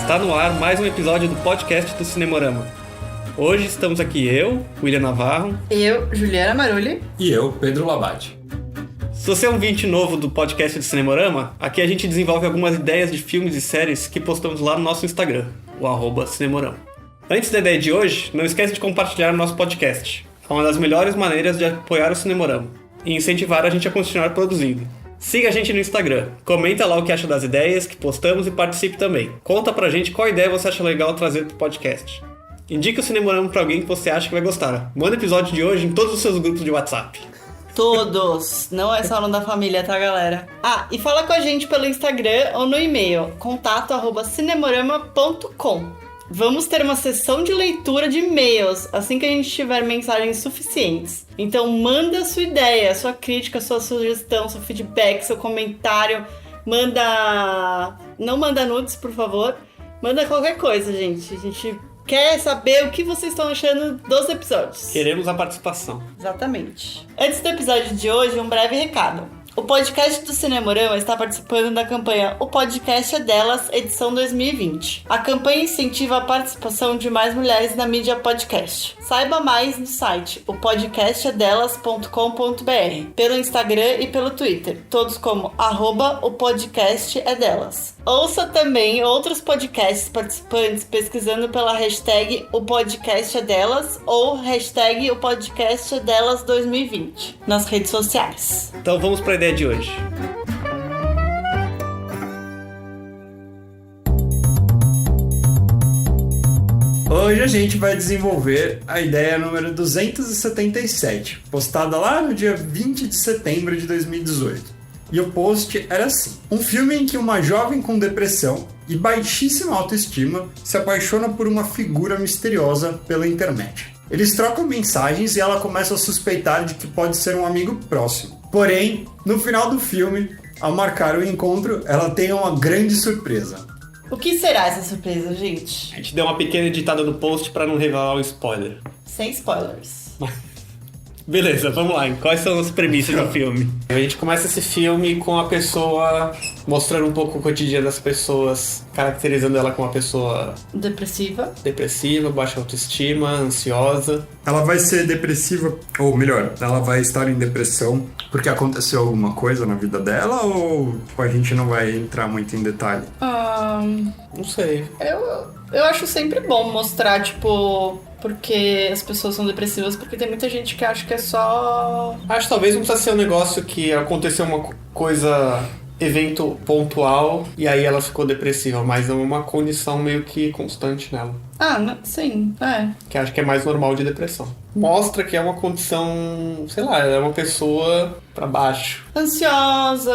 Está no ar mais um episódio do podcast do Cinemorama. Hoje estamos aqui eu, William Navarro. Eu, Juliana Marulli. E eu, Pedro Labate. Se você é um ouvinte novo do podcast do Cinemorama, aqui a gente desenvolve algumas ideias de filmes e séries que postamos lá no nosso Instagram, o @Cinemorama. Antes da ideia de hoje, não esquece de compartilhar o nosso podcast. É uma das melhores maneiras de apoiar o Cinemorama e incentivar a gente a continuar produzindo. Siga a gente no Instagram, comenta lá o que acha das ideias que postamos e participe também. Conta pra gente qual ideia você acha legal trazer pro podcast. Indica o Cinemorama pra alguém que você acha que vai gostar. Manda o episódio de hoje em todos os seus grupos de WhatsApp. Todos, não é só no da família, tá, galera? Ah, e fala com a gente pelo Instagram ou no e-mail, contato@cinemorama.com. Vamos ter uma sessão de leitura de e-mails assim que a gente tiver mensagens suficientes. Então manda sua ideia, sua crítica, sua sugestão, seu feedback, seu comentário. Não manda nudes, por favor. Manda qualquer coisa, gente. A gente quer saber o que vocês estão achando dos episódios. Queremos a participação. Exatamente. Antes do episódio de hoje, um breve recado. O podcast do Cinemorama está participando da campanha O Podcast é Delas, edição 2020. A campanha incentiva a participação de mais mulheres na mídia podcast. Saiba mais no site opodcastedelas.com.br, pelo Instagram e pelo Twitter, todos como @opodcastedelas. Ouça também outros podcasts participantes pesquisando pela hashtag O Podcast é Delas ou hashtag O Podcast é Delas 2020 nas redes sociais. Então vamos para a ideia de hoje. Hoje a gente vai desenvolver a ideia número 277, postada lá no dia 20 de setembro de 2018. E o post era assim: um filme em que uma jovem com depressão e baixíssima autoestima se apaixona por uma figura misteriosa pela internet. Eles trocam mensagens e ela começa a suspeitar de que pode ser um amigo próximo. Porém, no final do filme, ao marcar o encontro, ela tem uma grande surpresa. O que será essa surpresa, gente? A gente deu uma pequena editada no post para não revelar o spoiler. Sem spoilers. Beleza, vamos lá. Quais são as premissas do filme? A gente começa esse filme com a pessoa mostrando um pouco o cotidiano das pessoas, caracterizando ela como uma pessoa depressiva, baixa autoestima, ansiosa. Ela vai ser depressiva, ou melhor, ela vai estar em depressão porque aconteceu alguma coisa na vida dela, ou a gente não vai entrar muito em detalhe? Não sei. Eu acho sempre bom mostrar, porque as pessoas são depressivas, porque tem muita gente que acha que é só... Acho que talvez não precisa ser um negócio que aconteceu uma coisa, evento pontual, e aí ela ficou depressiva, mas é uma condição meio que constante nela. Sim, é. Que acho que é mais normal de depressão. Mostra que é uma condição, sei lá, é uma pessoa pra baixo. Ansiosa,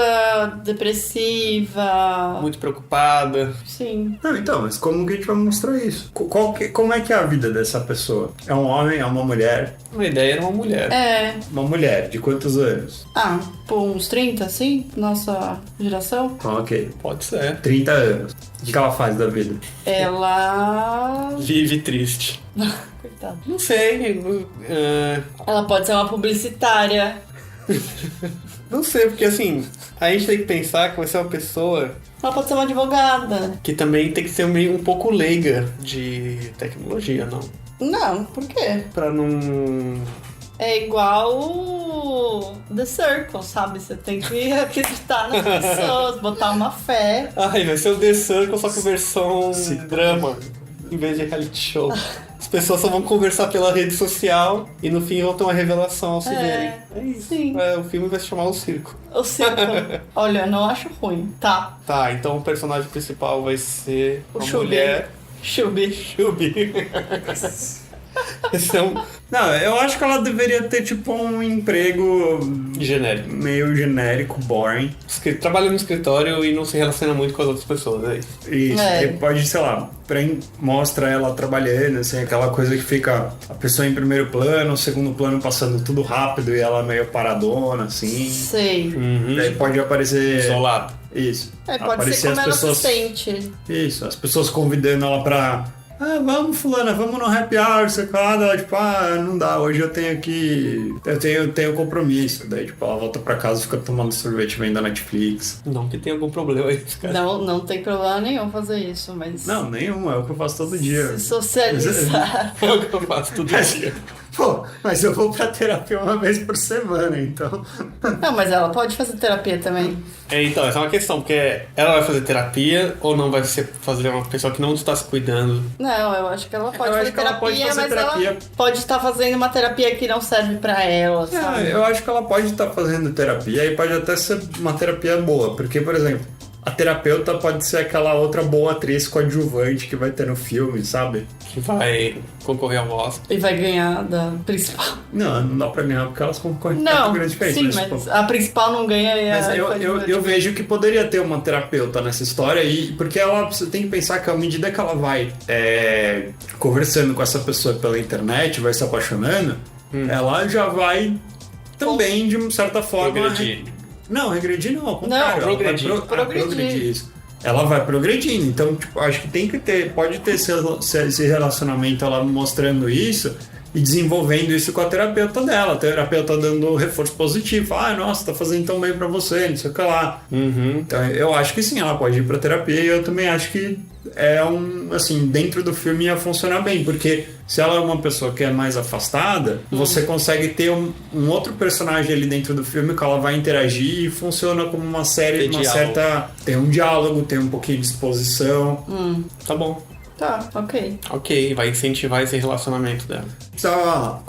depressiva. Muito preocupada. Sim. Não, então, mas como que a gente vai mostrar isso? Como é que é a vida dessa pessoa? É um homem, é uma mulher? A ideia era uma mulher. É. Uma mulher, de quantos anos? Por uns 30, assim, nossa geração. Ok. Pode ser. 30 anos. O que ela faz da vida? Ela... Vive triste. Coitada. Não sei. Ela pode ser uma publicitária. Não sei, porque assim, a gente tem que pensar que vai ser uma pessoa... Ela pode ser uma advogada. Que também tem que ser meio um pouco leiga de tecnologia, não? Não, por quê? Pra não... É igual The Circle, sabe? Você tem que acreditar nas pessoas, botar uma fé. Ai, vai ser o The Circle, só que versão drama, em vez de reality show. As pessoas só vão conversar pela rede social e no fim vão ter uma revelação ao se verem. É isso. Sim. O filme vai se chamar O Circo. O Circo. Olha, não acho ruim. Tá, então o personagem principal vai ser uma Shubi. mulher. Shubi. Esse é um Não, eu acho que ela deveria ter, um emprego... genérico. meio genérico, boring. Trabalha no escritório e não se relaciona muito com as outras pessoas, é isso. Isso, É. e pode, sei lá, mostra ela trabalhando, assim, aquela coisa que fica a pessoa em primeiro plano, segundo plano passando tudo rápido e ela meio paradona, assim. Sei. Daí pode aparecer... Isolado. Isso. Pode Aparecer ser como as ela pessoas... se sente. Isso, as pessoas convidando ela pra Vamos, fulana, vamos no happy hour, você cada, tipo, não dá, hoje eu tenho que... Eu tenho compromisso. Daí, tipo, ela volta pra casa e fica tomando sorvete vendo a Netflix. Não que tenha algum problema aí, cara. Não tem problema nenhum fazer isso, mas... Não, nenhum, é o que eu faço todo dia. Se socializar. É o que eu faço todo dia. Pô, mas eu vou pra terapia uma vez por semana, então... Não, mas ela pode fazer terapia também. Então, essa é uma questão, porque ela vai fazer terapia ou não vai ser fazer uma pessoa que não está se cuidando? Não, eu acho que ela pode Eu fazer acho que ela terapia, pode fazer mas terapia. ela pode estar fazendo uma terapia que não serve pra ela, sabe? Eu acho que ela pode estar fazendo terapia e pode até ser uma terapia boa, porque, por exemplo, a terapeuta pode ser aquela outra boa atriz coadjuvante que vai ter no filme, sabe? Que vai concorrer ao Oscar. E vai ganhar da principal. Não dá pra ganhar porque elas concorrem Não, com grande diferença. sim, mas a principal não ganha e Mas a eu vejo que poderia ter uma terapeuta nessa história, porque você tem que pensar que à medida que ela vai conversando com essa pessoa pela internet, vai se apaixonando, ela já vai também, de certa forma... Progredir. Não, regredir não, ao contrário. Não, ela vai progredir. progredir isso. Ela vai progredindo, então tipo, acho que pode ter esse relacionamento, ela mostrando isso e desenvolvendo isso com a terapeuta dela, a terapeuta dando reforço positivo, nossa, tá fazendo tão bem pra você, não sei o que lá. Então eu acho que sim, ela pode ir pra terapia e eu também acho que assim, dentro do filme ia funcionar bem, porque se ela é uma pessoa que é mais afastada, você consegue ter um outro personagem ali dentro do filme que ela vai interagir e funciona como uma série, tem um diálogo, tem um pouquinho de exposição. Tá bom. Tá, ok. Ok, vai incentivar esse relacionamento dela. Precisa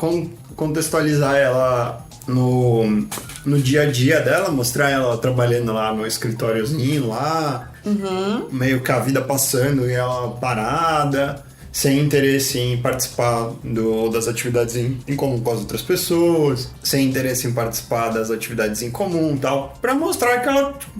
contextualizar ela no dia a dia dela, mostrar ela trabalhando lá no escritóriozinho lá, meio que a vida passando e ela parada, sem interesse em participar das atividades em comum com as outras pessoas, sem interesse em participar das atividades em comum e tal, pra mostrar que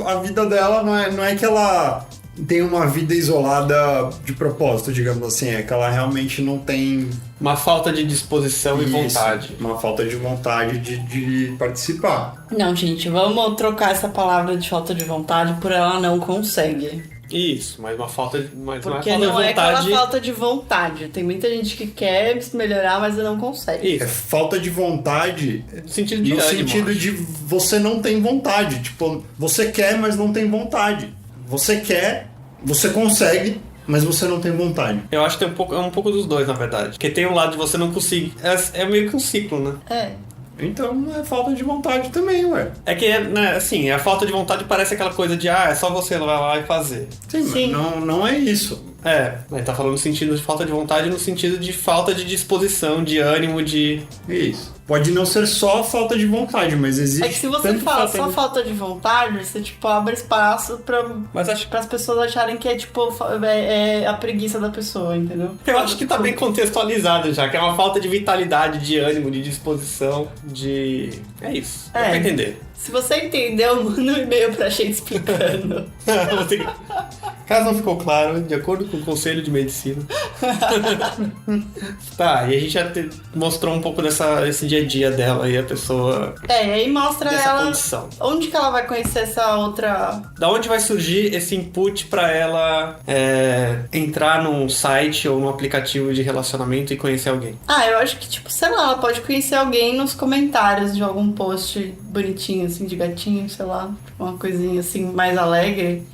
a vida dela não é que ela tem uma vida isolada de propósito, digamos assim, é que ela realmente não tem... Uma falta de disposição e vontade. Uma falta de vontade de participar. Não, gente, vamos trocar essa palavra de falta de vontade por ela não consegue. Isso, mas uma falta de Porque não é aquela falta de vontade. Tem muita gente que quer melhorar, mas não consegue. É falta de vontade no sentido de de você não tem vontade. Tipo, você quer, mas não tem vontade. Você quer, você consegue, mas você não tem vontade. Eu acho que é um pouco dos dois, na verdade. Porque tem um lado de você não conseguir. É meio que um ciclo, né? É. Então é falta de vontade também, ué. É que, né, assim, a falta de vontade parece aquela coisa de, é só você vai lá e fazer. Sim. Mas não é isso. Mas tá falando no sentido de falta de vontade, no sentido de falta de disposição, de ânimo, de... Isso. Pode não ser só falta de vontade, mas existe... É que se você fala só falta de vontade, você, tipo, abre espaço pras pessoas acharem que é, tipo, a preguiça da pessoa, entendeu? Eu acho que tá bem contextualizado já, que é uma falta de vitalidade, de ânimo, de disposição, de... É isso. Dá pra entender. Se você entendeu, manda um e-mail pra gente explicando. Caso não ficou claro, de acordo com o Conselho de Medicina. Tá, e a gente já mostrou um pouco desse dia a dia dela e a pessoa... E aí mostra ela... condição. Onde que ela vai conhecer essa outra... Da onde vai surgir esse input pra ela entrar num site ou num aplicativo de relacionamento e conhecer alguém? Eu acho que, tipo, sei lá, ela pode conhecer alguém nos comentários de algum post bonitinho, assim, de gatinho, sei lá. Uma coisinha, assim, mais alegre.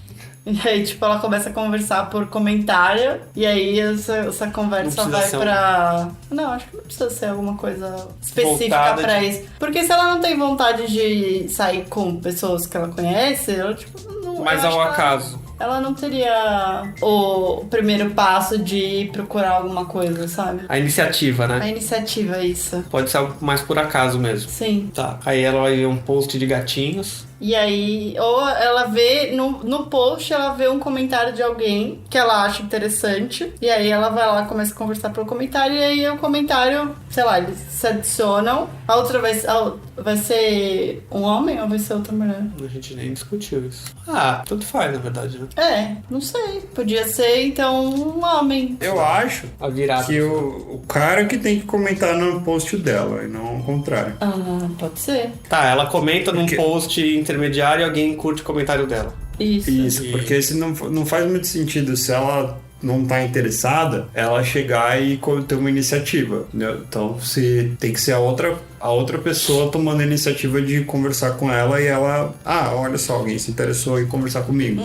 E aí, tipo, ela começa a conversar por comentário. E aí, essa conversa vai pra... Não, acho que não precisa ser alguma coisa específica pra isso. Porque se ela não tem vontade de sair com pessoas que ela conhece, ela, tipo, não... Mas ao acaso. Ela não teria o primeiro passo de procurar alguma coisa, sabe? A iniciativa, né? A iniciativa, isso. Pode ser algo mais por acaso mesmo. Sim. Tá, aí ela vai ver um post de gatinhos. E aí, ou ela vê, no post, ela vê um comentário de alguém que ela acha interessante. E aí ela vai lá, começa a conversar pelo comentário. E aí o comentário, sei lá, eles se adicionam. A outra vai ser um homem ou vai ser outra mulher? A gente nem discutiu isso. Tanto faz, na verdade, né? Não sei. Podia ser, então, um homem. Eu acho A virada. que o cara que tem que comentar no post dela, e não o contrário. Pode ser. Tá, ela comenta num post intermediário e alguém curte o comentário dela. Isso. Porque se não faz muito sentido se ela não tá interessada, ela chegar e ter uma iniciativa, né? Então, se tem que ser a outra pessoa tomando a iniciativa de conversar com ela e ela... olha só, alguém se interessou em conversar comigo.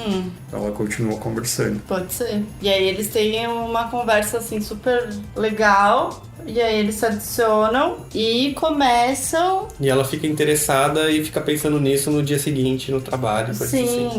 Ela continua conversando. Pode ser. E aí eles têm uma conversa, assim, super legal... E aí eles se adicionam e começam... E ela fica interessada e fica pensando nisso no dia seguinte, no trabalho. Sim,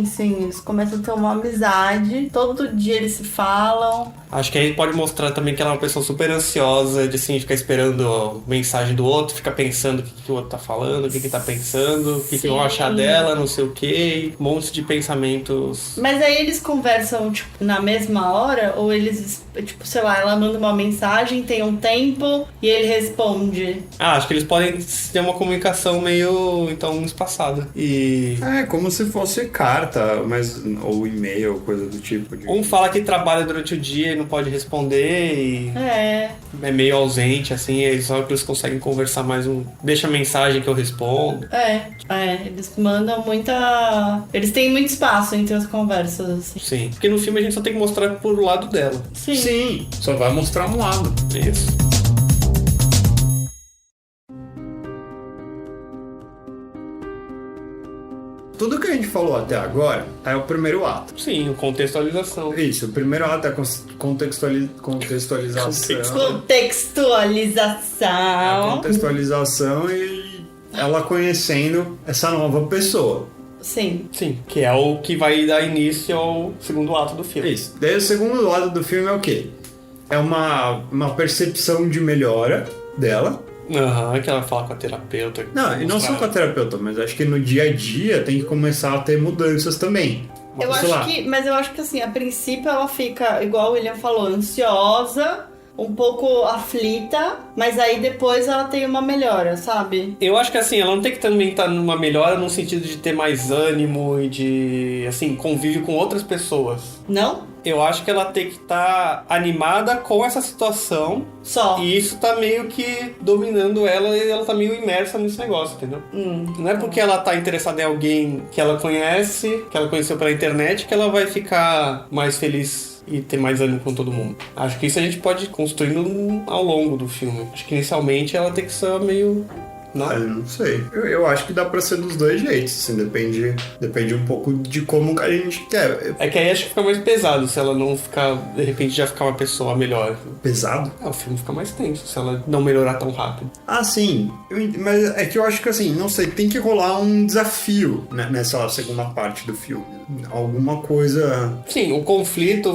eles começam a ter uma amizade. Todo dia eles se falam. Acho que aí pode mostrar também que ela é uma pessoa super ansiosa, de assim, ficar esperando a mensagem do outro, ficar pensando o que o outro tá falando, o que tá pensando, o que vão achar dela, não sei o quê. Um monte de pensamentos. Mas aí eles conversam, tipo, na mesma hora? Ou eles, tipo, sei lá, ela manda uma mensagem, tem um tempo e ele responde? Acho que eles podem ter uma comunicação meio, então, espaçada. E... como se fosse carta, ou e-mail, coisa do tipo. Um fala que trabalha durante o dia e não pode responder e... É meio ausente, assim, é só que eles conseguem conversar mais deixa mensagem que eu respondo. Eles mandam muita... Eles têm muito espaço entre as conversas, assim. Sim, porque no filme a gente só tem que mostrar por lado dela. Sim, só vai mostrar um lado. Isso. Tudo que a gente falou até agora é o primeiro ato. Sim, contextualização. Isso, o primeiro ato é a contextualização. Contextualização e ela conhecendo essa nova pessoa. Sim, que é o que vai dar início ao segundo ato do filme. Isso. Daí o segundo ato do filme é o quê? É uma percepção de melhora dela. Que ela fala com a terapeuta. E não só com a terapeuta, mas acho que no dia a dia tem que começar a ter mudanças também. Mas eu acho que assim, a princípio ela fica, igual o William falou, ansiosa, um pouco aflita, mas aí depois ela tem uma melhora, sabe? Eu acho que assim, ela não tem que também estar numa melhora no sentido de ter mais ânimo e de, assim, convívio com outras pessoas. Não? Eu acho que ela tem que estar animada com essa situação. Só. E isso tá meio que dominando ela e ela tá meio imersa nesse negócio, entendeu? Não é porque ela tá interessada em alguém que ela conhece, que ela conheceu pela internet, que ela vai ficar mais feliz e ter mais ânimo com todo mundo. Acho que isso a gente pode ir construindo ao longo do filme. Acho que inicialmente ela tem que ser meio... Eu não sei. Eu acho que dá pra ser dos dois jeitos, assim, depende um pouco de como a gente quer. É que aí acho que fica mais pesado se ela não ficar, de repente já ficar uma pessoa melhor. Pesado? O filme fica mais tenso se ela não melhorar tão rápido. Sim. Mas é que eu acho que assim, não sei, tem que rolar um desafio nessa segunda parte do filme. Alguma coisa... Sim, o conflito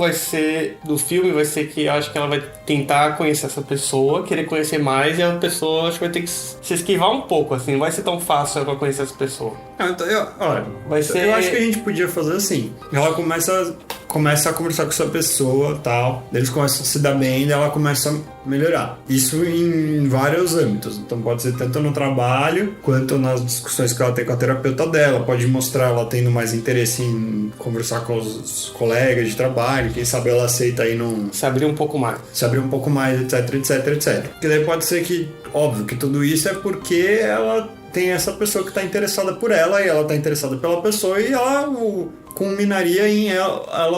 do filme vai ser que eu acho que ela vai tentar conhecer essa pessoa, querer conhecer mais, e a pessoa acho que vai ter que se esquivar um pouco, assim, não vai ser tão fácil ela conhecer essa pessoa. Então, eu acho que a gente podia fazer assim. Ela começa a conversar com essa pessoa e tal, eles começam a se dar bem e ela começa a melhorar. Isso em vários âmbitos. Então pode ser tanto no trabalho, quanto nas discussões que ela tem com a terapeuta dela. Pode mostrar ela tendo mais interesse em conversar com os colegas de trabalho. Quem sabe ela aceita aí se abrir um pouco mais. Etc. Porque daí pode ser que, óbvio, que tudo isso é porque ela tem essa pessoa que está interessada por ela e ela está interessada pela pessoa e ela culminaria em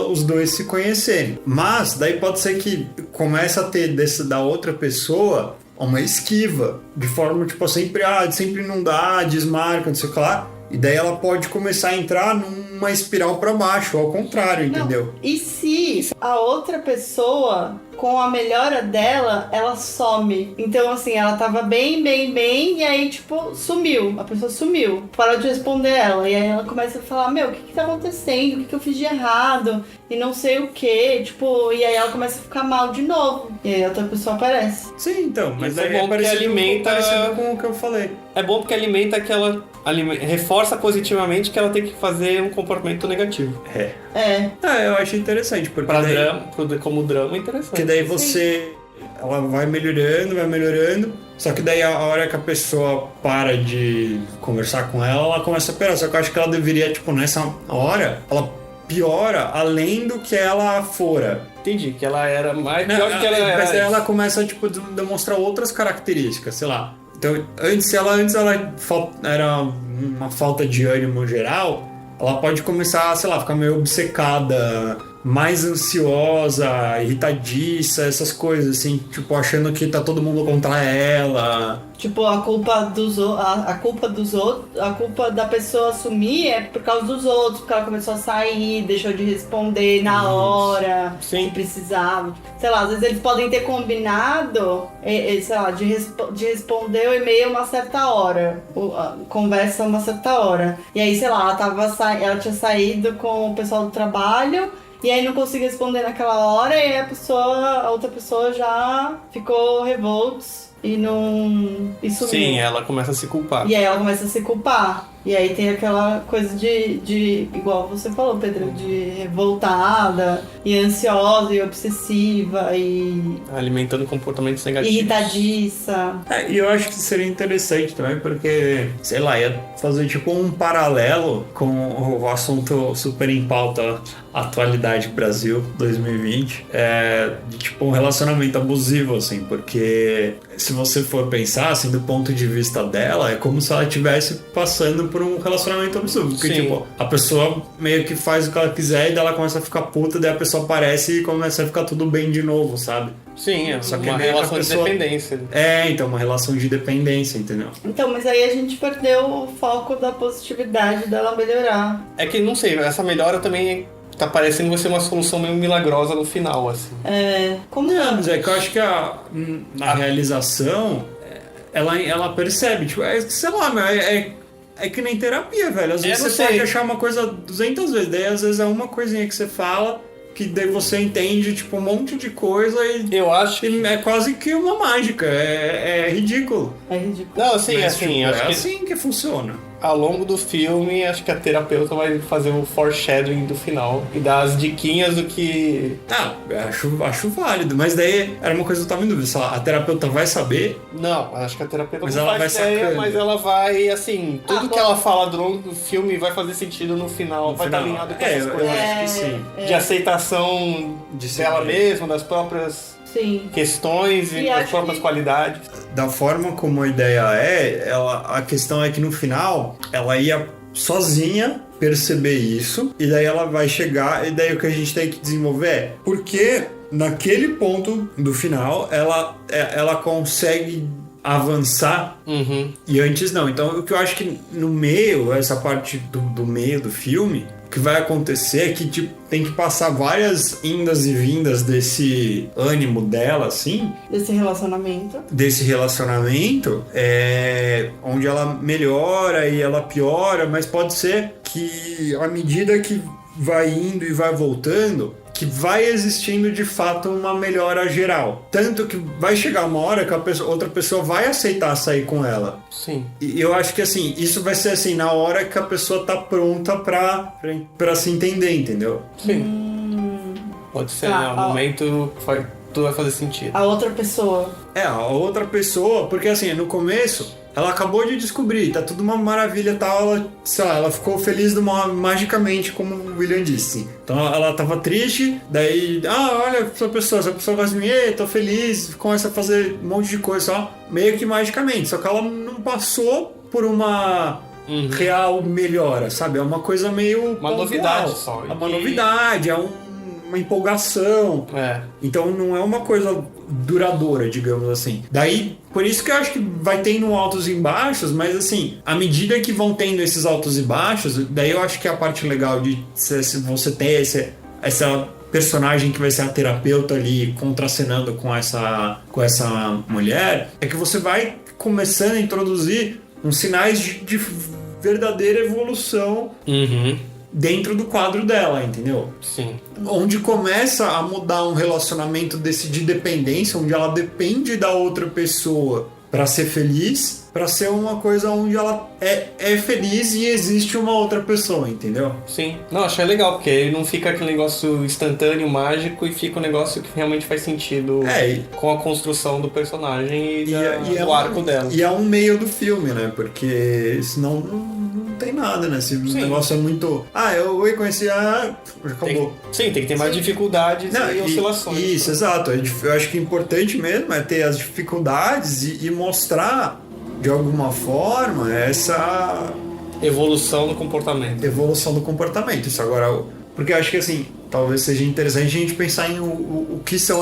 os dois se conhecerem. Mas daí pode ser que comece a ter da outra pessoa uma esquiva, de forma tipo sempre não dá, desmarca, não sei o que lá. E daí ela pode começar a entrar numa espiral para baixo, ao contrário, entendeu? E se a outra pessoa, com a melhora dela, ela some? Então, assim, ela tava bem, e aí, tipo, sumiu. A pessoa sumiu. Parou de responder ela. E aí ela começa a falar, o que tá acontecendo? O que eu fiz de errado? E não sei o que. Tipo, e aí ela começa a ficar mal de novo. E aí a outra pessoa aparece. Sim, então. Mas aí é parecido com o que eu falei. É bom porque alimenta aquela... reforça positivamente que ela tem que fazer um comportamento negativo. Eu acho interessante. Porque como drama é interessante. Porque daí ela vai melhorando. Só que daí a hora que a pessoa para de conversar com ela começa a piorar. Só que eu acho que ela deveria, tipo, nessa hora, ela piora além do que ela fora. Entendi, que ela era mais pior do que ela era. Mas daí ela começa, tipo, a demonstrar outras características, sei lá. Então, antes ela era uma falta de ânimo geral, ela pode começar, sei lá, ficar meio obcecada mais ansiosa, irritadiça, essas coisas, assim, tipo, achando que tá todo mundo contra ela. Tipo, a culpa da pessoa assumir é por causa dos outros, porque ela começou a sair, deixou de responder na hora que precisava. Sei lá, às vezes eles podem ter combinado, sei lá, de responder o e-mail uma certa hora, a conversa uma certa hora. E aí, sei lá, ela tinha saído com o pessoal do trabalho. E aí não conseguiu responder naquela hora e a outra pessoa já ficou revolta e não... E sumiu. Sim, ela começa a se culpar. E aí ela começa a se culpar. E aí tem aquela coisa de igual você falou, Pedro, de revoltada e ansiosa e obsessiva e... alimentando comportamentos negativos. Irritadiça. E eu acho que seria interessante também, porque, sei lá, ia fazer tipo um paralelo com o assunto super em pauta, atualidade Brasil 2020, de tipo um relacionamento abusivo, assim, porque se você for pensar, assim, do ponto de vista dela, é como se ela estivesse passando por um relacionamento abusivo, porque, tipo, a pessoa meio que faz o que ela quiser e daí ela começa a ficar puta, daí a pessoa aparece e começa a ficar tudo bem de novo, sabe? Sim, Só que uma relação de dependência. Então, uma relação de dependência, entendeu? Então, mas aí a gente perdeu o foco da positividade dela melhorar. É que, não sei, essa melhora também tá parecendo que vai ser uma solução meio milagrosa no final, assim. Como não? Mas é que eu acho que na realização, ela percebe, tipo, sei lá, meu, é que nem terapia, velho. Às vezes você pode achar uma coisa 200 vezes, daí às vezes é uma coisinha que você fala, que daí você entende, tipo, um monte de coisa e... Eu acho que... é quase que uma mágica, é ridículo. É ridículo. Não, assim, Mas, assim, tipo, acho é que assim que funciona. ao longo do filme, acho que a terapeuta vai fazer um foreshadowing do final e dar as diquinhas do que... acho válido, mas daí era uma coisa que eu tava em dúvida, sei lá, a terapeuta vai saber? Não, acho que a terapeuta mas não ela faz vai ideia, sacando. mas ela vai, assim, tudo que ela fala durante o filme vai fazer sentido no final, vai estar alinhado com essas coisas. Eu acho que sim. De aceitação dela mesma, das próprias... Sim. questões e as próprias qualidades. Da forma como a ideia a questão é que no final ela ia sozinha perceber isso e daí ela vai chegar e daí o que a gente tem que desenvolver é porque naquele ponto do final ela consegue avançar e antes não. Então o que eu acho que no meio, essa parte do meio do filme, o que vai acontecer é que tipo, tem que passar várias indas e vindas desse ânimo dela, assim. Desse relacionamento. Onde ela melhora e ela piora, mas pode ser que à medida que vai indo e vai voltando, que vai existindo de fato uma melhora geral. Tanto que vai chegar uma hora que outra pessoa vai aceitar sair com ela. Sim. E eu acho que assim, isso vai ser assim, na hora que a pessoa tá pronta pra se entender, entendeu? Sim. Pode ser, né? No momento tudo vai fazer sentido. A outra pessoa. A outra pessoa, porque assim, no começo... Ela acabou de descobrir, tá tudo uma maravilha e tal, ela ficou feliz magicamente, como o William disse. Então ela tava triste, daí, olha essa pessoa gosta de mim, tô feliz, começa a fazer um monte de coisa, só meio que magicamente. Só que ela não passou por uma real melhora, sabe? É uma coisa meio uma novidade só. É uma novidade, uma empolgação. Então não é uma coisa duradoura, digamos assim. Daí, por isso que eu acho que vai tendo altos e baixos, mas assim, à medida que vão tendo esses altos e baixos, daí eu acho que é a parte legal de você ter essa personagem que vai ser a terapeuta ali contracenando com essa mulher, é que você vai começando a introduzir uns sinais de verdadeira evolução dentro do quadro dela, entendeu? Sim. Onde começa a mudar um relacionamento de dependência, onde ela depende da outra pessoa para ser feliz, para ser uma coisa onde ela é feliz e existe uma outra pessoa, entendeu? Sim. Não, achei legal, porque aí não fica aquele negócio instantâneo, mágico, e fica um negócio que realmente faz sentido com a construção do personagem e do arco dela. E é um meio do filme, né? Porque senão não tem nada, né? Se o negócio é muito... eu conheci acabou. Tem que ter mais dificuldades e oscilações. Isso, exato. Eu acho que o importante mesmo é ter as dificuldades e mostrar de alguma forma essa evolução do comportamento. Isso agora, Porque eu acho que, assim, talvez seja interessante a gente pensar em o que são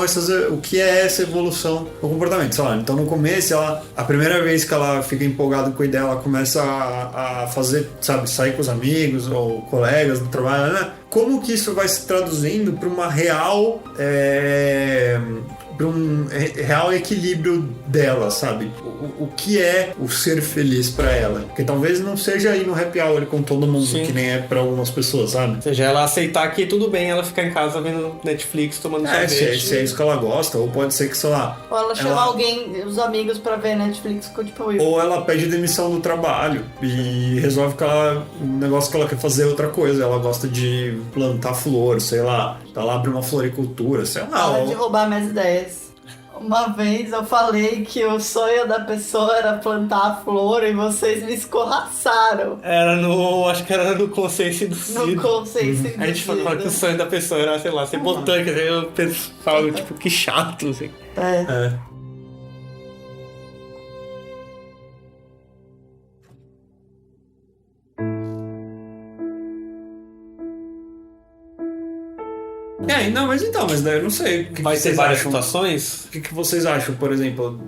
o que é essa evolução do comportamento. Sei lá, então no começo, a primeira vez que ela fica empolgada com a ideia, ela começa a fazer, sabe, sair com os amigos ou colegas do trabalho, né? Como que isso vai se traduzindo para uma real... para um real equilíbrio dela, sabe? O que é o ser feliz para ela? Porque talvez não seja ir no happy hour com todo mundo, Sim. que nem é para algumas pessoas, sabe? Ou seja, ela aceitar que tudo bem ela ficar em casa vendo Netflix, tomando sorvete. Se é isso que ela gosta, ou pode ser que, sei lá... Ou ela chama alguém, os amigos, pra ver Netflix, tipo eu. Ou ela pede demissão do trabalho e resolve que o negócio que ela quer fazer é outra coisa. Ela gosta de plantar flor, sei lá. Ela abre uma floricultura, sei lá. Para de roubar minhas ideias. Uma vez eu falei que o sonho da pessoa era plantar a flor e vocês me escorraçaram. Acho que era no Consciência Induzida. No Consciência Induzida. A gente falou que o sonho da pessoa era, sei lá, ser botânica. Eu pensava, tipo, que chato, assim. É. Não, mas daí eu não sei. Vai ter várias situações? O que vocês acham, por exemplo?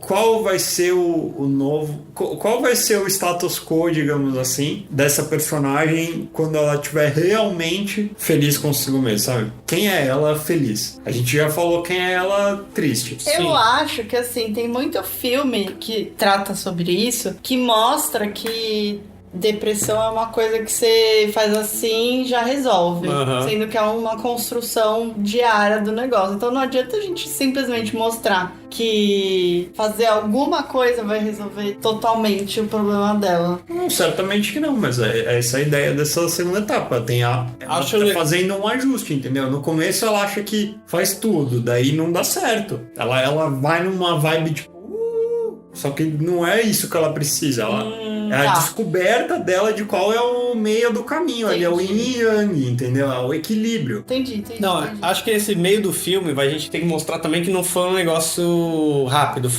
Qual vai ser o novo... Qual vai ser o status quo, digamos assim, dessa personagem quando ela estiver realmente feliz consigo mesma, sabe? Quem é ela feliz? A gente já falou quem é ela triste. Eu acho que, assim, tem muito filme que trata sobre isso, que mostra que depressão é uma coisa que você faz assim e já resolve. Sendo que é uma construção diária do negócio. Então não adianta a gente simplesmente mostrar que fazer alguma coisa vai resolver totalmente o problema dela. Não, certamente que não, mas é essa a ideia dessa segunda etapa. Ela tá fazendo um ajuste, entendeu? No começo ela acha que faz tudo, daí não dá certo. Ela vai numa vibe tipo... Só que não é isso que ela precisa. É a descoberta dela de qual é o meio do caminho. Ali é o yin e yang, entendeu? É o equilíbrio. Entendi. Não, acho que esse meio do filme a gente tem que mostrar também que não foi um negócio rápido.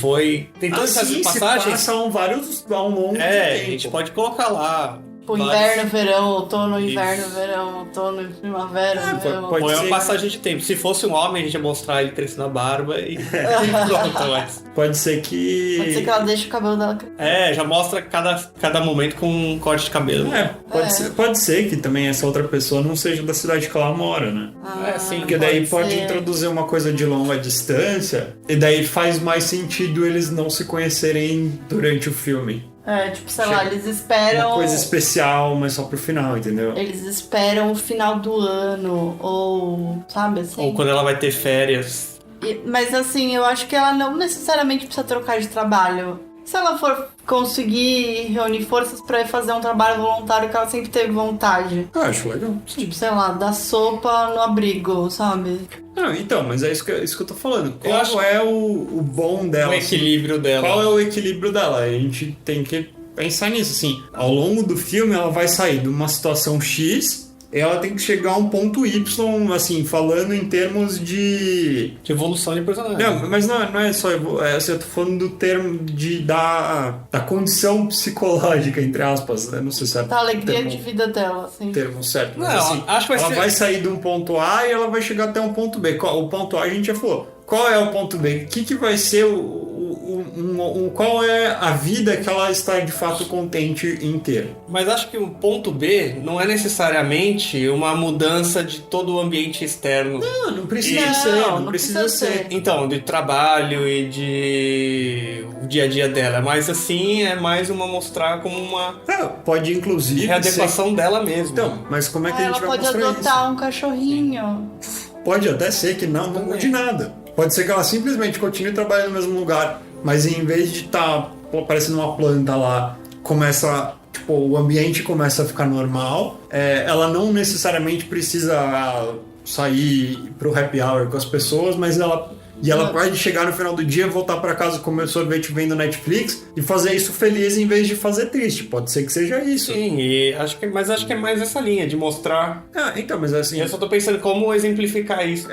Tem todas essas passagens. Passam vários ao longo de tempo. A gente pode colocar lá. Tipo, inverno, verão, outono, inverno, verão, outono, primavera, verão. Pode ser uma passagem de tempo. Se fosse um homem, a gente ia mostrar ele crescendo a barba e pronto, mas... Pode ser que ela deixe o cabelo dela crescer. Já mostra cada momento com um corte de cabelo. Pode ser que também essa outra pessoa não seja da cidade que ela mora, né? Sim. Porque daí pode introduzir uma coisa de longa distância e daí faz mais sentido eles não se conhecerem durante o filme. Tipo, sei lá, eles esperam... Uma coisa especial, mas só pro final, entendeu? Eles esperam o final do ano, ou... Sabe, assim? Ou quando ela vai ter férias. Mas, assim, eu acho que ela não necessariamente precisa trocar de trabalho. Se ela for conseguir reunir forças pra ir fazer um trabalho voluntário que ela sempre teve vontade. Acho legal. Tipo, sei lá, dar sopa no abrigo, sabe? Então, mas é isso que eu tô falando. Qual é o bom dela? O equilíbrio dela. Qual é o equilíbrio dela? A gente tem que pensar nisso, assim. Ao longo do filme, ela vai sair de uma situação X... ela tem que chegar a um ponto Y, assim, falando em termos de evolução de personagem. Não, mas não é só assim, eu tô falando do termo da condição psicológica, entre aspas, né? Não sei se é da alegria de vida dela, assim. Termo certo. Mas, não, assim, acho que ela vai sair de um ponto A e ela vai chegar até um ponto B. O ponto A a gente já falou. Qual é o ponto B? O que vai ser qual é a vida que ela está de fato contente em ter? Mas acho que o ponto B não é necessariamente uma mudança de todo o ambiente externo. Não precisa ser. Não precisa ser. Então, de trabalho e de o dia a dia dela. Mas assim, é mais uma mostrar como uma... pode inclusive readequação dela mesma. Então, mas como é que a gente vai mostrar isso? Ela pode adotar um cachorrinho. Pode até ser que não mude nada. Pode ser que ela simplesmente continue trabalhando no mesmo lugar, mas em vez de estar parecendo uma planta lá, o ambiente começa a ficar normal. Ela não necessariamente precisa sair pro happy hour com as pessoas, mas ela pode chegar no final do dia, voltar para casa, comer sorvete vendo Netflix e fazer isso feliz em vez de fazer triste. Pode ser que seja isso. Sim, acho que é mais essa linha de mostrar. Então, mas assim. Eu só tô pensando como exemplificar isso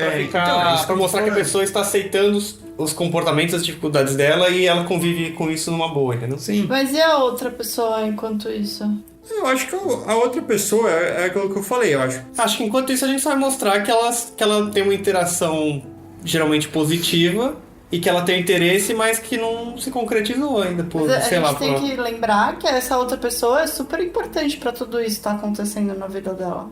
pra mostrar que a pessoa está aceitando os comportamentos, as dificuldades dela e ela convive com isso numa boa, entendeu? Sim. Mas e a outra pessoa enquanto isso? Eu acho que a outra pessoa é aquilo que eu falei, eu acho. Acho que enquanto isso a gente vai mostrar que ela tem uma interação geralmente positiva e que ela tem interesse, mas que não se concretizou ainda por, Mas sei a lá, gente tem que lembrar que essa outra pessoa é super importante pra tudo isso que tá acontecendo na vida dela.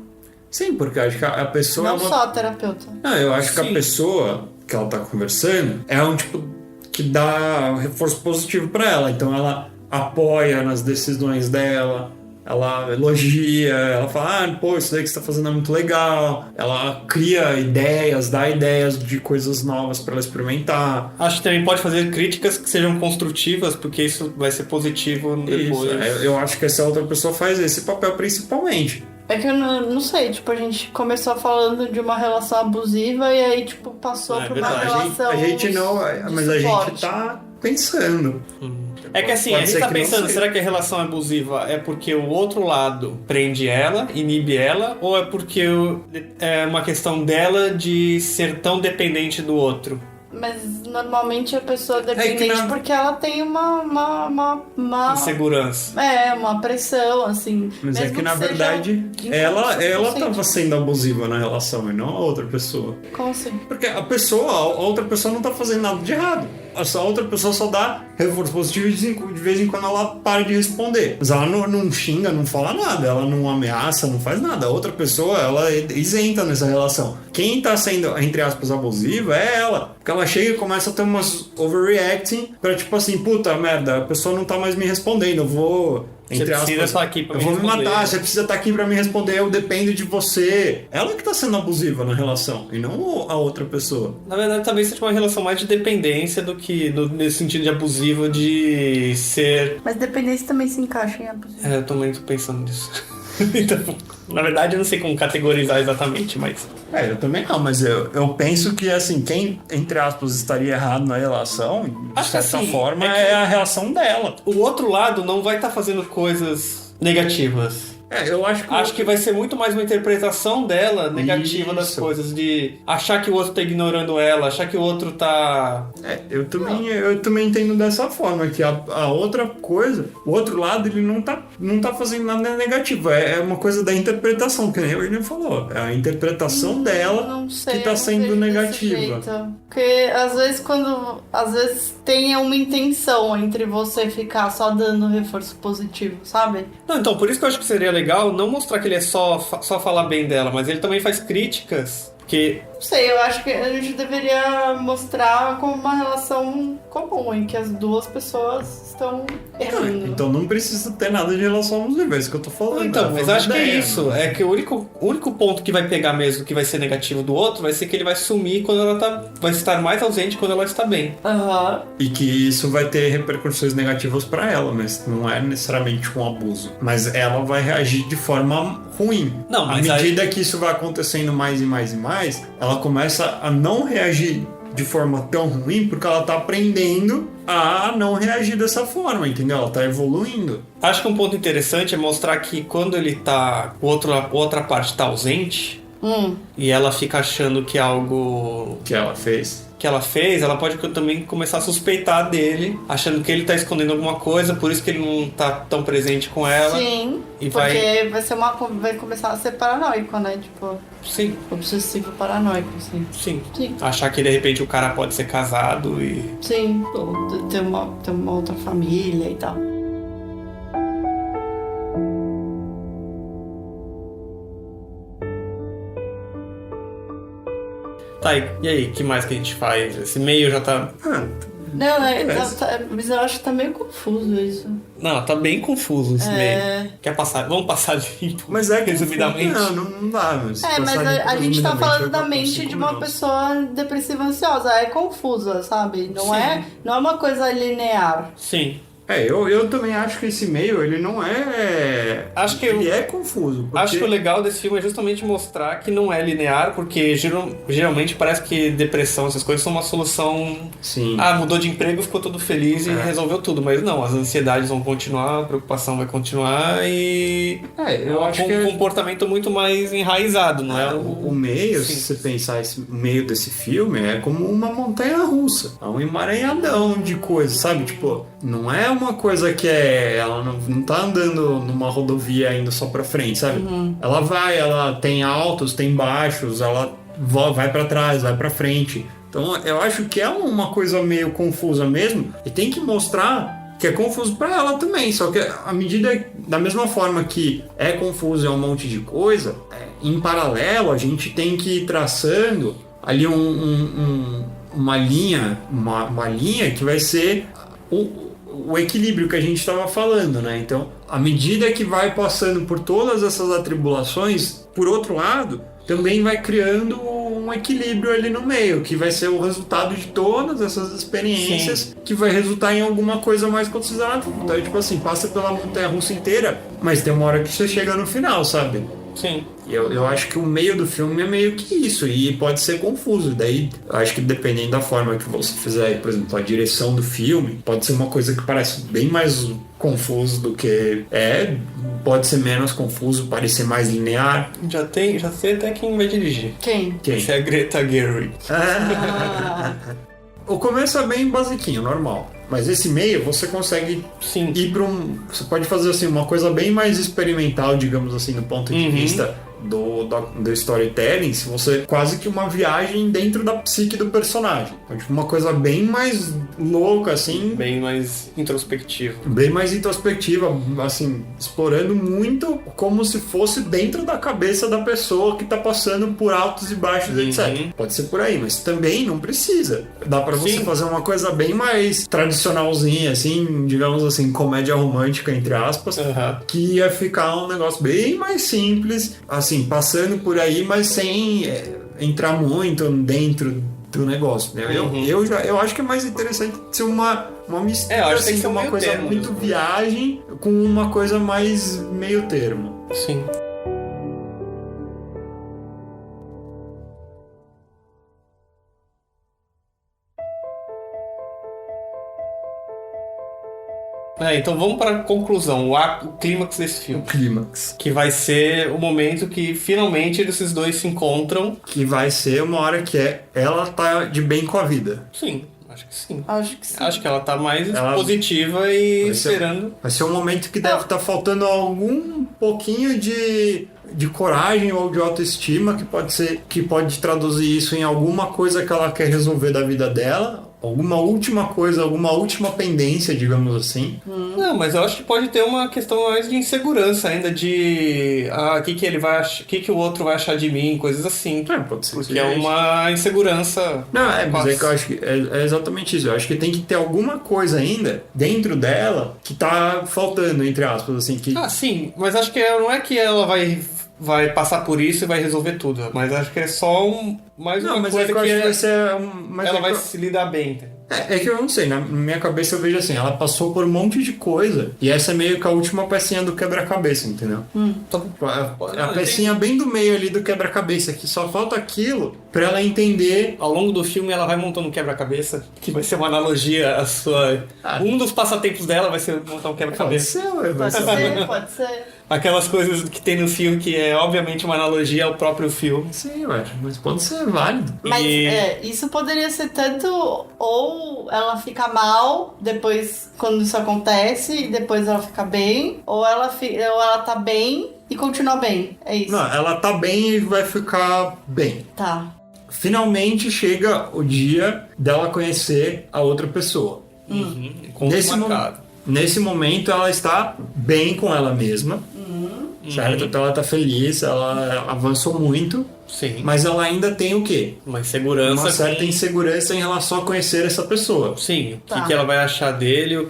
Sim, porque eu acho que a pessoa... Não só a terapeuta. Não, eu acho que Sim. a pessoa que ela tá conversando é um tipo que dá reforço positivo pra ela. Então ela apoia nas decisões dela, ela elogia, ela fala, pô, isso daí que você tá fazendo é muito legal. Ela cria ideias, dá ideias de coisas novas pra ela experimentar. Acho que também pode fazer críticas que sejam construtivas, porque isso vai ser positivo depois. Isso, eu acho que essa outra pessoa faz esse papel principalmente. É que eu não sei, tipo, a gente começou falando de uma relação abusiva e aí, tipo, passou por uma verdade. relação A gente não... de Mas a gente suporte. tá pensando. É que assim, Pode a gente ser tá que não pensando, seja. será que a relação abusiva é porque o outro lado prende ela, inibe ela, ou é porque é uma questão dela de ser tão dependente do outro? Mas normalmente a pessoa é que dependente na- porque ela tem uma Insegurança. uma pressão, assim. Mas é mesmo que na seja verdade ela inconsciente. tava sendo abusiva na relação e não a outra pessoa. Como assim? Porque a outra pessoa não tá fazendo nada de errado. A outra pessoa só dá reforço positivo e de vez em quando ela para de responder. Mas ela não xinga, não fala nada, ela não ameaça, não faz nada. A outra pessoa, ela é isenta nessa relação. Quem tá sendo, entre aspas, abusiva é ela. Porque ela chega e começa a ter umas overreacting pra tipo assim, puta merda, a pessoa não tá mais me respondendo, eu vou... Você precisa estar aqui pra eu me vou me responder. matar, você precisa estar aqui pra me responder, eu dependo de você. Ela que tá sendo abusiva na relação, e não a outra pessoa. Na verdade, talvez seja uma relação mais de dependência do que nesse sentido de abusivo de ser... Mas dependência também se encaixa em abuso. Eu também tô pensando nisso. Então, na verdade, eu não sei como categorizar exatamente, mas... Eu também não, mas eu penso que, assim, quem, entre aspas, estaria errado na relação, de Acho que certa assim, forma, é que- é a reação dela. O outro lado não vai estar fazendo coisas negativas. Eu acho que... Acho que vai ser muito mais uma interpretação dela negativa das Isso. coisas, de achar que o outro tá ignorando ela, achar que o outro tá... Eu também entendo dessa forma, que a outra coisa, o outro lado, ele não tá fazendo nada negativo. É uma coisa da interpretação, que nem o William falou. É a interpretação dela Não sei, que tá eu não sendo vejo desse negativa. jeito. Porque às vezes tem uma intenção entre você ficar só dando reforço positivo, sabe? Não, então, por isso que eu acho que seria legal não mostrar que ele é só falar bem dela, mas ele também faz críticas, porque... Não sei, eu acho que a gente deveria mostrar como uma relação comum, em que as duas pessoas estão errando. Então não precisa ter nada de relação aos níveis, que eu tô falando. Então, mas acho que é ideia, isso. É que o único ponto que vai pegar mesmo, que vai ser negativo do outro, vai ser que ele vai sumir quando ela tá... Vai estar mais ausente quando ela está bem. Aham. E que isso vai ter repercussões negativas pra ela, mas não é necessariamente um abuso. Mas ela vai reagir de forma ruim. Não, à mas medida que isso vai acontecendo mais e mais e mais, ela começa a não reagir de forma tão ruim porque ela tá aprendendo a não reagir dessa forma, entendeu? Ela tá evoluindo. Acho que um ponto interessante é mostrar que quando ele tá... outra parte tá ausente, e ela fica achando que é algo... Que ela fez. que ela fez, ela pode também começar a suspeitar dele, achando que ele tá escondendo alguma coisa, por isso que ele não tá tão presente com ela. Sim, E porque vai começar a ser paranoico, né? Tipo, Sim, obsessivo paranoico, assim. sim. Sim. Achar que de repente o cara pode ser casado e... Sim, ou ter uma outra família e tal. Tá, e aí, o que mais que a gente faz? Esse meio já tá... Não, Beleza. mas eu acho que tá meio confuso isso. Não, tá bem confuso esse meio. Quer passar? Vamos passar limpo, Mas é que resumidamente? não dá, mas Mas a gente tá falando da mente mente de uma pessoa depressiva ansiosa. É confusa, sabe? Não é uma coisa linear. Sim. Eu também acho que esse meio, ele não é... Acho que ele é confuso. Porque... Acho que o legal desse filme é justamente mostrar que não é linear, porque geralmente parece que depressão, essas coisas são uma solução... Sim. Ah, mudou de emprego, ficou tudo feliz e resolveu tudo. Mas não, as ansiedades vão continuar, a preocupação vai continuar e... eu acho que... um comportamento muito mais enraizado, não é? O meio, Sim. se você pensar o meio desse filme, é como uma montanha russa. É um emaranhadão de coisas, sabe? Tipo, não é uma coisa que ela não tá andando numa rodovia indo só pra frente, sabe? Ela tem altos, tem baixos, ela vai pra trás, vai pra frente. Então eu acho que é uma coisa meio confusa mesmo, e tem que mostrar que é confuso pra ela também. Só que à medida, da mesma forma que é confuso, é um monte de coisa, em paralelo a gente tem que ir traçando ali uma linha que vai ser o equilíbrio que a gente estava falando, né? Então, à medida que vai passando por todas essas atribulações, por outro lado, também vai criando um equilíbrio ali no meio, que vai ser o resultado de todas essas experiências. Sim. Que vai resultar em alguma coisa mais considerável. Então, tipo assim, passa pela montanha-russa inteira, mas tem uma hora que você chega no final, sabe? Sim. Eu acho que o meio do filme é meio que isso, e pode ser confuso. Daí, eu acho que dependendo da forma que você fizer, por exemplo, a direção do filme, pode ser uma coisa que parece bem mais confuso do que pode ser menos confuso, parecer mais linear. Já sei até quem vai dirigir. Quem? Essa é a Greta Gerwig. O começo é bem basiquinho, normal. Mas esse meio você consegue ir para Você pode fazer assim, uma coisa bem mais experimental, digamos assim, do ponto de vista do storytelling. Se você quase que uma viagem dentro da psique do personagem. Então, tipo, uma coisa bem mais louca, assim. Bem mais introspectiva. Bem mais introspectiva, assim, explorando muito como se fosse dentro da cabeça da pessoa que tá passando por altos e baixos, etc. Pode ser por aí, mas também não precisa. Dá pra você fazer uma coisa bem mais tradicionalzinha, assim, digamos assim, comédia romântica, entre aspas, que ia ficar um negócio bem mais simples, assim, passando por aí, mas sem entrar muito dentro do negócio, né? Eu acho que é mais interessante ser uma mistura, acho assim, que uma coisa termo, muito viagem com uma coisa mais meio termo. Sim. Então vamos para a conclusão, o clímax desse filme. O clímax. Que vai ser o momento que finalmente esses dois se encontram. Que vai ser uma hora que ela tá de bem com a vida. Sim, acho que sim. Acho que ela tá mais positiva e esperando. Vai ser um momento que deve estar faltando algum pouquinho de coragem ou de autoestima, que pode traduzir isso em alguma coisa que ela quer resolver da vida dela. Alguma última coisa, alguma última pendência, digamos assim. Não, mas eu acho que pode ter uma questão mais de insegurança ainda, de o que o outro vai achar de mim, coisas assim. Pode ser. Porque é uma insegurança. Não, mas que eu acho que é exatamente isso. Eu acho que tem que ter alguma coisa ainda dentro dela que tá faltando, entre aspas, assim. Sim, mas acho que não é que ela vai passar por isso e vai resolver tudo. Mas acho que é só mais uma coisa que vai ser ela vai se lidar bem. É que eu não sei, na minha cabeça eu vejo assim, ela passou por um monte de coisa e essa é meio que a última pecinha do quebra-cabeça, entendeu? A pecinha bem do meio ali do quebra-cabeça, que só falta aquilo pra ela entender. Ao longo do filme ela vai montando um quebra-cabeça, que vai ser uma analogia à sua... Um dos passatempos dela vai ser montar um quebra-cabeça. Pode ser. Aquelas coisas que tem no filme que é obviamente uma analogia ao próprio filme. Sim, mas pode ser válido. Mas isso poderia ser tanto ou ela fica mal depois quando isso acontece e depois ela fica bem, ou ela tá bem e continua bem. É isso. Não, ela tá bem e vai ficar bem. Tá. Finalmente chega o dia dela conhecer a outra pessoa. Nesse momento ela está bem com ela mesma, certo? Então ela está feliz, ela avançou muito. Sim. Mas ela ainda tem o quê? Uma insegurança. Uma certa insegurança em relação a conhecer essa pessoa. Sim. O que ela vai achar dele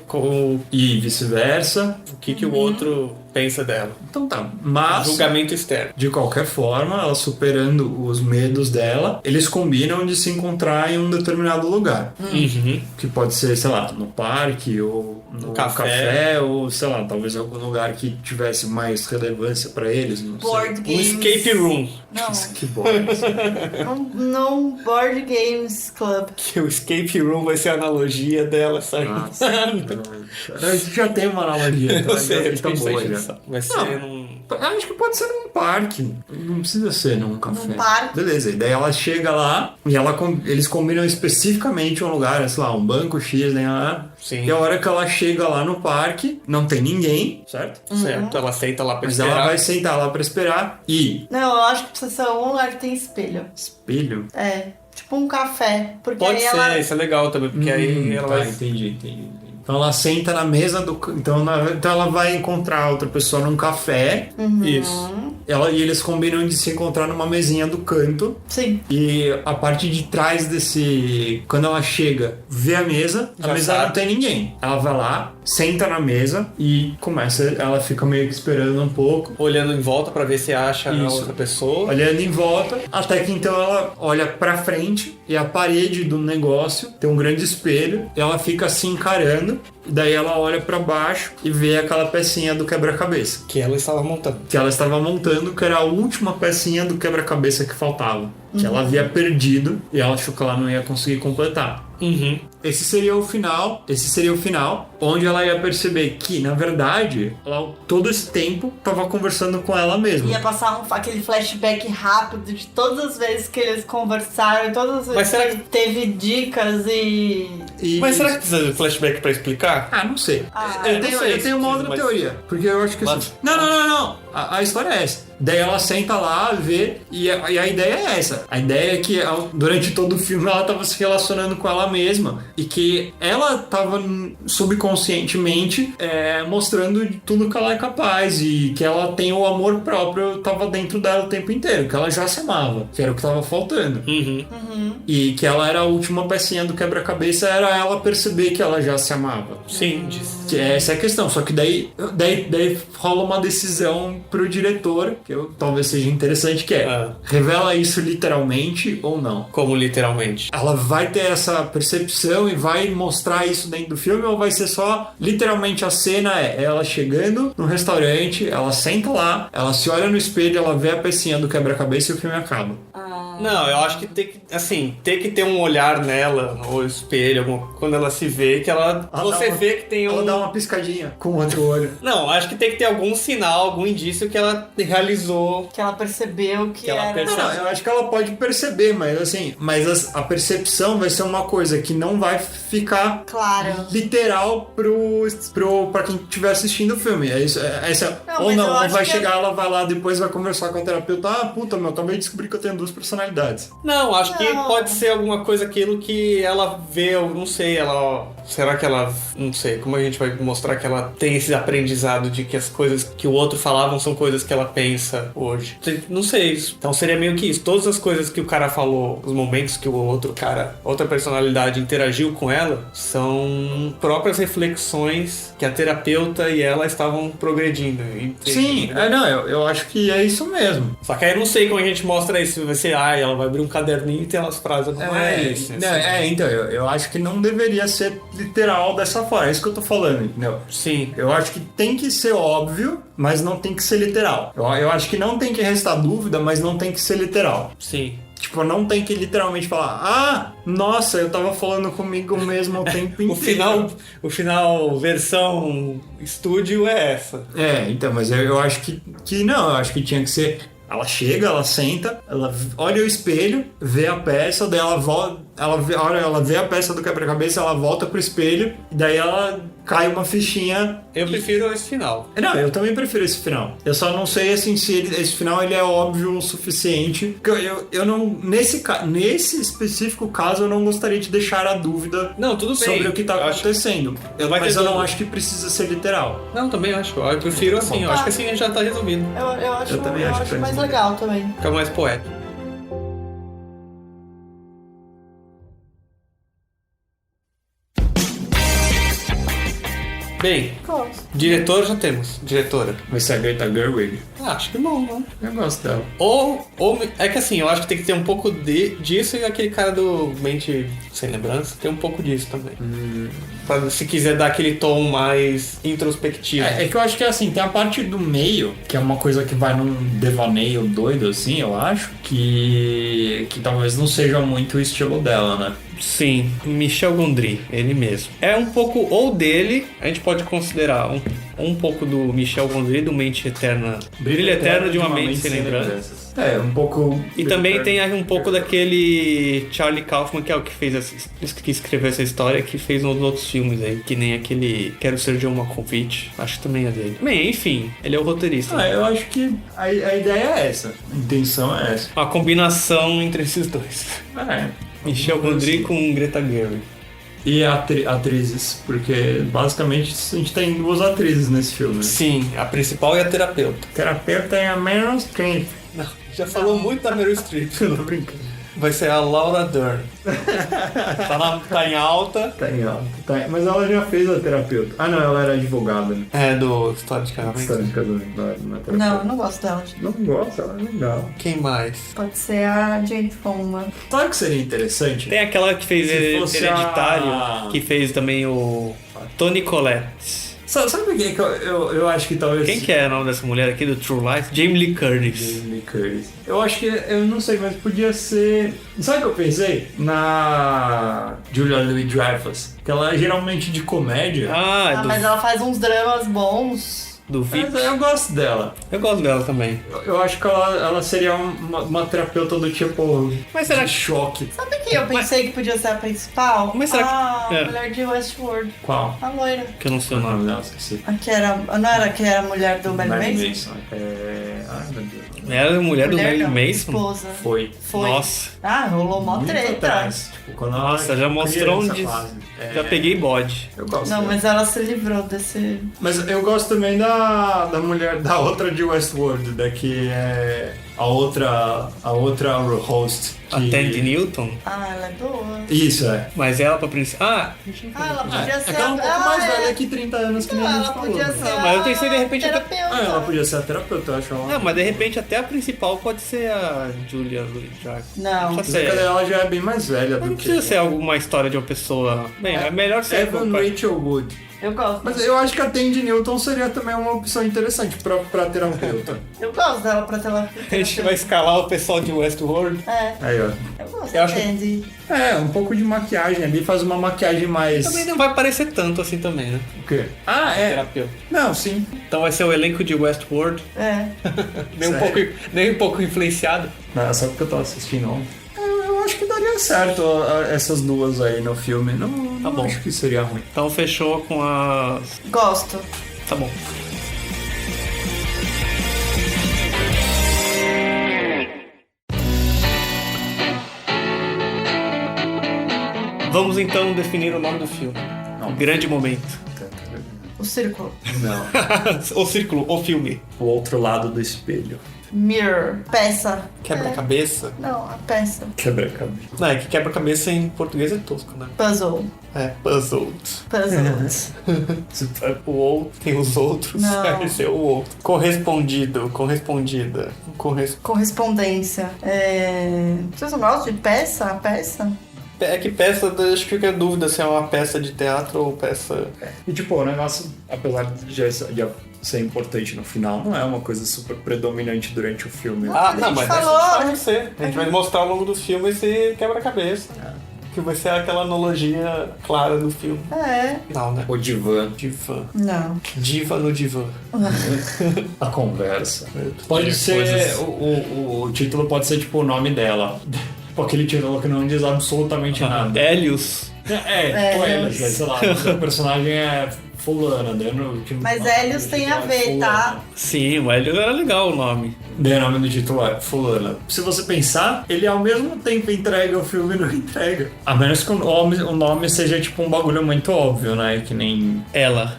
e vice-versa. O que o outro pensa dela. Então tá. Mas, julgamento externo. De qualquer forma, ela superando os medos dela, eles combinam de se encontrar em um determinado lugar. Que pode ser, sei lá, no parque ou no café ou, sei lá, talvez algum lugar que tivesse mais relevância pra eles. Board games. Um escape room. Não. Que bom. Não Board Games Club. Que o escape room vai ser a analogia dela, sabe? A gente já tem uma analogia. Eu sei, tá boa já. Vai ser num... Acho que pode ser num parque. Não precisa ser num café. Num parque. Beleza, e daí ela chega lá e eles combinam especificamente um lugar, sei lá, um banco X, né? Sim. E a hora que ela chega lá no parque, não tem ninguém, certo? Certo, ela senta lá pra Mas esperar. ela vai sentar lá pra esperar e... Não, eu acho que precisa ser algum lugar que tem espelho. Espelho? É, tipo um café. Porque Pode aí ser, ela... isso é legal também, porque aí ela tá, vai... entendi. Então ela senta na mesa do... Então ela vai encontrar outra pessoa num café. Isso. E eles combinam de se encontrar numa mesinha do canto. Sim. E a parte de trás desse... Quando ela chega, vê a mesa. A Já mesa sabe. não tem ninguém. Ela vai lá, senta na mesa e começa... Ela fica meio que esperando um pouco. Olhando em volta pra ver se acha a Isso. outra pessoa. Olhando em volta, até que então ela olha pra frente e a parede do negócio tem um grande espelho e ela fica se encarando e daí ela olha pra baixo e vê aquela pecinha do quebra-cabeça Que ela estava montando. que ela estava montando, que era a última pecinha do quebra-cabeça que faltava, que ela havia perdido e ela achou que ela não ia conseguir completar. Esse seria o final, onde ela ia perceber que, na verdade, ela todo esse tempo estava conversando com ela mesma. Ia passar aquele flashback rápido de todas as vezes que eles conversaram, todas as vezes Mas será que teve dicas e... Mas será que precisa de flashback pra explicar? Ah, não sei. Ah, eu não tenho sei se uma precisa, outra mas- teoria. Porque eu acho que Mas- assim... Não. A história é essa. Daí ela senta lá, vê, e a ideia é essa. A ideia é que durante todo o filme ela tava se relacionando com ela mesma. E que ela tava subconscientemente mostrando de tudo que ela é capaz. E que ela tem o amor próprio, tava dentro dela o tempo inteiro. Que ela já se amava. Que era o que tava faltando. E que ela era a última pecinha do quebra-cabeça, era ela perceber que ela já se amava. Sim, diz. Que essa é a questão, só que daí rola uma decisão pro diretor, que talvez seja interessante, que é revela isso literalmente ou não? Como literalmente? Ela vai ter essa percepção e vai mostrar isso dentro do filme, ou vai ser só literalmente a cena é ela chegando no restaurante, ela senta lá, ela se olha no espelho, ela vê a pecinha do quebra-cabeça e o filme acaba. Não, eu acho que tem que ter um olhar nela, ou espelho, quando ela se vê, que você vê que tem Ela um... dá uma piscadinha com o outro olho. Não, acho que tem que ter algum sinal, algum indício que ela realizou. Que ela percebeu que ela era... percebeu. Não, eu acho que ela pode perceber, mas assim, a percepção vai ser uma coisa que não vai ficar Claro. literal pra quem estiver assistindo o filme. É isso, Não, ou mas eu não, acho vai que chegar, ela vai lá depois vai conversar com a terapeuta. Ah, puta, acabei de descobrir que eu tenho 2 personalidades. Não, acho que Não. pode ser alguma coisa aquilo que ela vê, eu não sei, será que ela, não sei, como a gente vai mostrar que ela tem esse aprendizado de que as coisas que o outro falavam são coisas que ela pensa hoje? Não sei, então seria meio que isso, todas as coisas que o cara falou, os momentos que o outro cara, outra personalidade interagiu com ela, são próprias reflexões que a terapeuta e ela estavam progredindo. Sim, eu acho que é isso mesmo. Só que aí eu não sei como a gente mostra isso, vai ser, ela vai abrir um caderninho e tem umas frases, não é isso. Então, eu acho que não deveria ser literal dessa forma, é isso que eu tô falando, entendeu? Sim. Eu acho que tem que ser óbvio, mas não tem que ser literal. Eu acho que não tem que restar dúvida, mas não tem que ser literal. Sim. Tipo, não tem que literalmente falar, nossa, eu tava falando comigo mesmo o tempo inteiro. O final versão estúdio é essa. Então, mas eu acho que não, eu acho que tinha que ser... Ela chega, ela senta, ela olha o espelho, vê a peça, daí ela volta, ela vê a peça do quebra-cabeça, ela volta pro espelho, e daí ela cai uma fichinha. Eu prefiro esse final. Não, eu também prefiro esse final. Eu só não sei assim se esse final ele é óbvio o suficiente. Eu não nesse específico caso eu não gostaria de deixar a dúvida Não, tudo bem. sobre o que tá acontecendo. Mas eu não acho que precisa ser literal. Não, também acho. Eu prefiro assim. Eu acho que assim já tá resolvido. Eu acho, Eu também acho que mais é. legal também. Fica mais poético. Bem, Gosto. diretor já temos. Diretora. Vai ser a Greta Gerwig. Acho que bom, né? Eu gosto dela. Ou é que assim, eu acho que tem que ter um pouco disso e aquele cara do Mente Sem Lembrança tem um pouco disso também. Pra, se quiser dar aquele tom mais introspectivo. É que eu acho que assim, tem a parte do meio, que é uma coisa que vai num devaneio doido, assim, eu acho, que talvez não seja muito o estilo dela, né? Sim, Michel Gondry, ele mesmo. É um pouco ou dele, a gente pode considerar um pouco do Michel Gondry, do Mente Eterna, Brilho Eterno de uma Mente Sem Lembranças. Um pouco... E também tem um pouco daquele Charlie Kaufman, que é o que fez que escreveu essa história, que fez uns outros filmes aí, que nem aquele Quero Ser John Malkovich, acho que também é dele. Bem, enfim, ele é o roteirista. Eu acho que a ideia é essa, a intenção é essa. A combinação entre esses dois. Michel Gondry com Greta Gerwig. E atrizes, porque basicamente a gente tem duas atrizes nesse filme. Sim, a principal e a terapeuta. A terapeuta é a Meryl Streep. Não, já falou muito da Meryl Streep. Tô brincando. Vai ser a Laura Dern. tá em alta. Tá em alta. Mas ela já fez a terapeuta. Ah, não, ela era advogada, né? É, do História de Casamento. História de Casamento, não é terapeuta. Não, eu não gosto dela. Não gosto, ela é legal. Quem mais? Pode ser a Jane Fonda. Sabe o que seria interessante? Tem aquela que fez Se fosse Hereditário, que fez também o Toni Collette. Sabe quem que eu acho que talvez... Quem que é o nome dessa mulher aqui do True Life? Jamie Lee Curtis. Jamie Lee Curtis. Eu acho que, eu não sei, mas podia ser... Sabe o que eu pensei? Na Julia Louis-Dreyfus. Que ela é geralmente de comédia. Mas ela faz uns dramas bons. Do VIP. Eu gosto dela. Eu gosto dela também. Eu acho que ela seria uma terapeuta do tipo... Mas será de choque. Sabe quem eu pensei que podia ser a principal? Mas será a que... mulher de Westworld. Qual? A loira. Que eu não sei O o nome. nome dela, esqueci. A que era, não era que era a mulher do Marilyn Manson? Ai, meu Deus. Era a mulher do Marilyn não, Manson? esposa. Foi. Nossa. Rolou mó Muito treta. atrás. Tipo, quando ela Nossa, já mostrou criança onde... quase. Já peguei bode. Eu gosto Não, dela. mas ela se livrou desse... Mas eu gosto também da mulher, da outra de Westworld, da que é a outra host. A Tandy Newton? ela é boa. Isso, é. Mas ela pra princesa... Ela podia ser É que ela é um pouco mais velha que 30 anos que nem a gente ela falou. podia né? ser mas eu pensei, de repente, até- terapeuta. Ela podia ser a terapeuta, eu acho. Ela... Não, mas de repente até a principal pode ser a Julia Louis-Dreyfus. Não. Precisa Mas ser... ela já é bem mais velha Não do que... precisa ser alguma história de uma pessoa... Bem, é melhor ser... Evan Rachel Wood. Eu gosto. Mas eu acho que a Tandy Newton seria também uma opção interessante pra terapeuta. Eu gosto dela pra terapeuta. A gente vai escalar o pessoal de Westworld. Aí, ó. Eu gosto Eu acho- da Tandy. Um pouco de maquiagem ali, faz uma maquiagem mais... Também não vai parecer tanto assim também, né? O quê? Terapeuta. Não, sim. Então vai ser o elenco de Westworld. Nem um pouco influenciado. Não, é só porque eu tava assistindo ontem. Eu acho que daria certo essas duas aí no filme. Não bom. acho que seria ruim. Então fechou com as... Gosto. Tá bom. Vamos então definir o nome do filme. Não. Grande momento. O círculo. Não. O círculo, o filme. O outro lado do espelho. Mirror. Peça. Quebra-cabeça. Não, a peça. Quebra-cabeça. Não, é que quebra-cabeça em português é tosco, né? Puzzle. É, puzzled. Puzzle. O outro, tem os outros. Não. Deve ser o outro. Correspondido, correspondida. Correspondência. Vocês não gostam de peça? A peça? É que peça, acho que fica a dúvida se é uma peça de teatro ou peça... E tipo, o negócio, apesar de já ser importante no final, não é uma coisa super predominante durante o filme. Ah, a não, gente mas falou. essa vai ser. A gente vai mostrar ao longo do filme esse quebra-cabeça. Que vai ser aquela analogia clara do filme. Não, né? O divã. Divã. Não. Diva no divã. A conversa. Pode ser... Coisas. O título pode ser tipo o nome dela. Tipo aquele título que não diz absolutamente nada. Hélios. Tipo Hélios, sei lá, o personagem é fulana, Mas Hélios tem a ver, tá? Sim, o Hélios era legal o nome. Daí o nome do título é fulana. Se você pensar, ele ao mesmo tempo entrega o filme e não entrega. A menos que o nome seja tipo um bagulho muito óbvio, né? Que nem... Ela.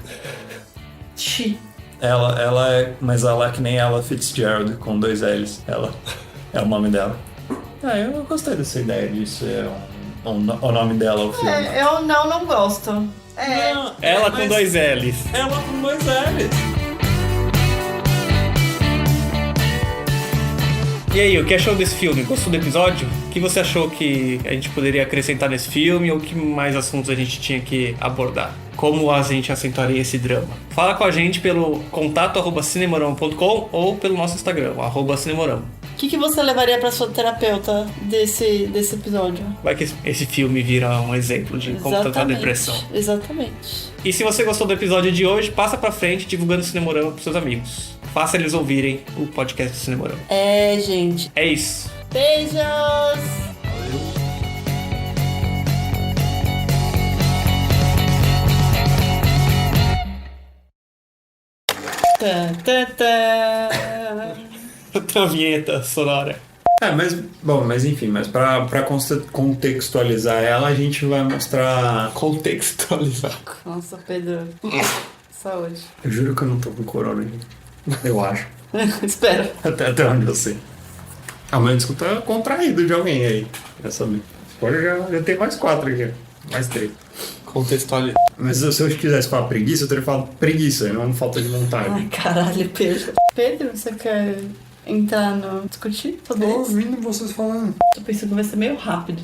Ela é... Mas ela é que nem ela Fitzgerald, com 2 L's. Ela é o nome dela. Eu gostei dessa ideia disso. O nome dela, o filme. Eu não gosto. Não, Ela com mas 2 L's. Ela com 2 L's. E aí, o que achou desse filme? Gostou do episódio? O que você achou que a gente poderia acrescentar nesse filme? Ou que mais assuntos a gente tinha que abordar? Como a gente acentuaria esse drama? Fala com a gente pelo contato@cinemorama.com ou pelo nosso Instagram, @cinemorama. O que você levaria pra sua terapeuta desse episódio? Vai que esse filme vira um exemplo de como tratar a depressão. Exatamente. E se você gostou do episódio de hoje, passa pra frente divulgando o Cinemorama pros seus amigos. faça eles ouvirem o podcast do Cinemorama. É, gente. É isso. Beijos! Tã, tã, tã. Outra vinheta sonora. Mas enfim, mas pra contextualizar ela, a gente vai mostrar. Contextualizar. Nossa, Pedro. Saúde. Eu juro que eu não tô com corona ainda. Eu acho. Espera. Até onde eu sei. Mas escuta contraído de alguém aí. Já sabe. Agora já tem mais 4 aqui. Mais 3. Contextualizar. Mas se eu quisesse falar preguiça, eu teria falado preguiça, e não falta de vontade. Ai, caralho, Pedro. Pedro, você quer entrar no discutir? Tô ouvindo vocês falando. Tô pensando que vai ser meio rápido.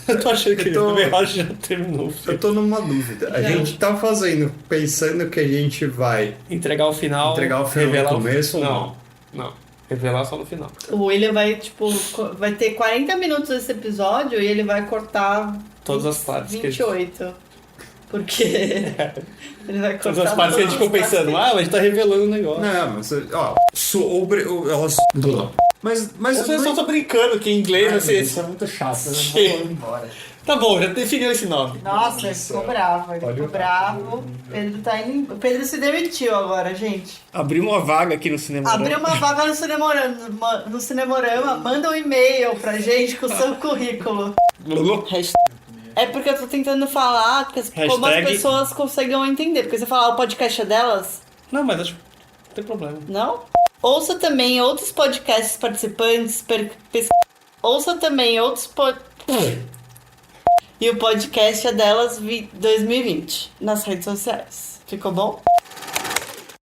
Eu tô achando que Eu tô- ele já terminou. Eu tô numa dúvida. A gente tá fazendo, pensando que a gente vai Entregar o final. entregar o final revelar no começo ou Não. Revelar só no final. O William vai, tipo, vai ter 40 minutos desse episódio e ele vai cortar Todas as partes que 28. Porque ele vai cortar Todas as partes que a gente ficou todas as pensando, partes. a gente tá revelando o negócio. Não, mas ó, sobre elas. Mas Você só tá brincando que em inglês você. isso é muito chato, né? Chega. Vou embora. Tá bom, já definiu esse nome. Nossa, ele ficou bravo, ele Olha ficou o- bravo. Pedro tá indo. Pedro se demitiu agora, gente. Abriu uma vaga aqui no cinema. Abriu uma vaga no Cinemorama, manda um e-mail pra gente com o seu currículo. É porque eu tô tentando falar como as Hashtag- pessoas conseguem entender. Porque você fala, o podcast é delas? Não, mas acho que não tem problema. Não? Ouça também outros podcasts participantes. Ouça também outros E o podcast é delas 2020 nas redes sociais. Ficou bom?